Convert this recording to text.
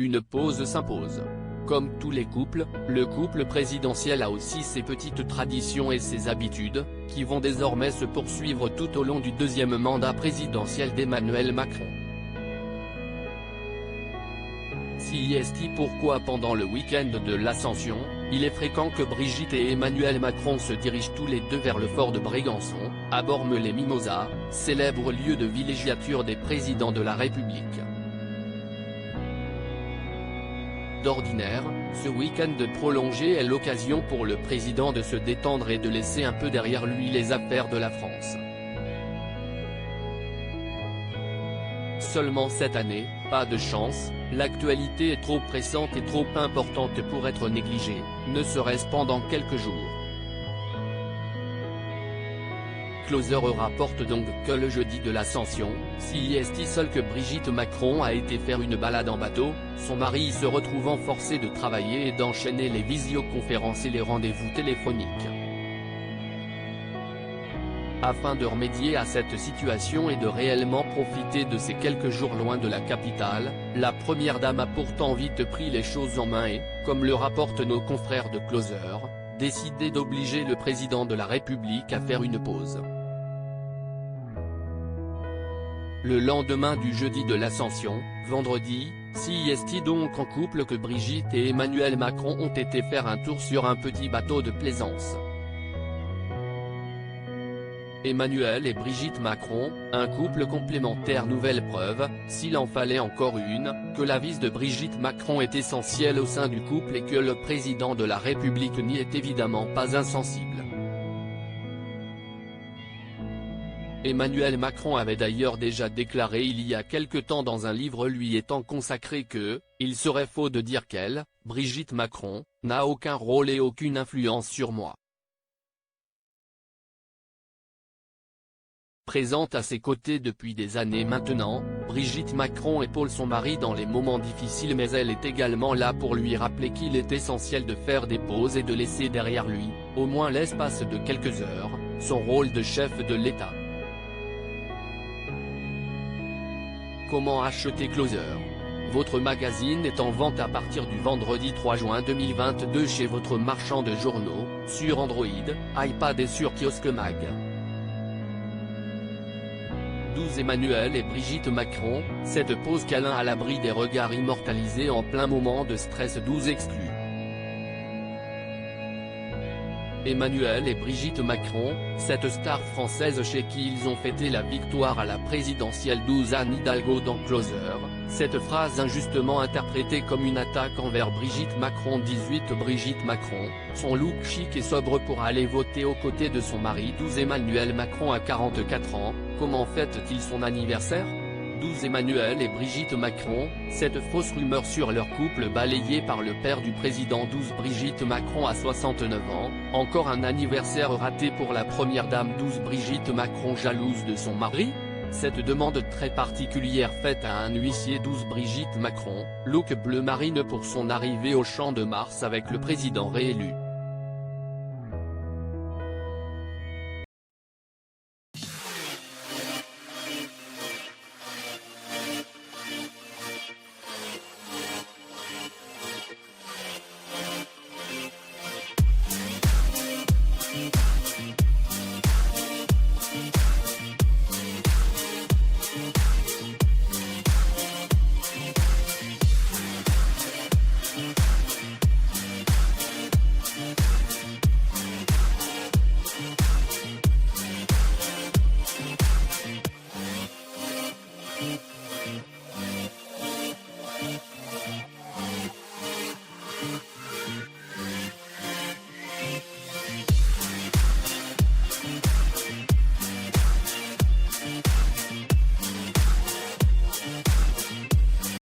une pause s'impose. Comme tous les couples, le couple présidentiel a aussi ses petites traditions et ses habitudes, qui vont désormais se poursuivre tout au long du deuxième mandat présidentiel d'Emmanuel Macron. CIST Pourquoi pendant le week-end de l'Ascension, il est fréquent que Brigitte et Emmanuel Macron se dirigent tous les deux vers le fort de Brégançon, à Bormes-les-Mimosas, célèbre lieu de villégiature des présidents de la République. D'ordinaire, ce week-end prolongé est l'occasion pour le président de se détendre et de laisser un peu derrière lui les affaires de la France. Seulement cette année, pas de chance, l'actualité est trop pressante et trop importante pour être négligée, ne serait-ce pendant quelques jours. Closer rapporte donc que le jeudi de l'Ascension, CIST seul que Brigitte Macron a été faire une balade en bateau, son mari se retrouvant forcé de travailler et d'enchaîner les visioconférences et les rendez-vous téléphoniques. Afin de remédier à cette situation et de réellement profiter de ces quelques jours loin de la capitale, la première dame a pourtant vite pris les choses en main et, comme le rapportent nos confrères de Closer, décidé d'obliger le président de la République à faire une pause. Le lendemain du jeudi de l'Ascension, vendredi, CIST donc en couple que Brigitte et Emmanuel Macron ont été faire un tour sur un petit bateau de plaisance. Emmanuel et Brigitte Macron, un couple complémentaire. Nouvelle preuve, s'il en fallait encore une, que la vie de Brigitte Macron est essentielle au sein du couple et que le président de la République n'y est évidemment pas insensible. Emmanuel Macron avait d'ailleurs déjà déclaré il y a quelque temps dans un livre lui étant consacré que, il serait faux de dire qu'elle, Brigitte Macron, n'a aucun rôle et aucune influence sur moi. Présente à ses côtés depuis des années maintenant, Brigitte Macron épaule son mari dans les moments difficiles mais elle est également là pour lui rappeler qu'il est essentiel de faire des pauses et de laisser derrière lui, au moins l'espace de quelques heures, son rôle de chef de l'État. Comment acheter Closer? Votre magazine est en vente à partir du vendredi 3 juin 2022 chez votre marchand de journaux, sur Android, iPad et sur Kiosque Mag. 12 Emmanuel et Brigitte Macron, cette pause câlin à l'abri des regards immortalisés en plein moment de stress. 12 exclus. Emmanuel et Brigitte Macron, cette star française chez qui ils ont fêté la victoire à la présidentielle. 12 Anne Hidalgo dans Closer, cette phrase injustement interprétée comme une attaque envers Brigitte Macron. 18 Brigitte Macron, son look chic et sobre pour aller voter aux côtés de son mari. 12 Emmanuel Macron a 44 ans, comment fête-t-il son anniversaire? 12 Emmanuel et Brigitte Macron, cette fausse rumeur sur leur couple balayée par le père du président. 12 Brigitte Macron a 69 ans, encore un anniversaire raté pour la première dame. 12 Brigitte Macron jalouse de son mari? Cette demande très particulière faite à un huissier. 12 Brigitte Macron, look bleu marine pour son arrivée au Champ de Mars avec le président réélu.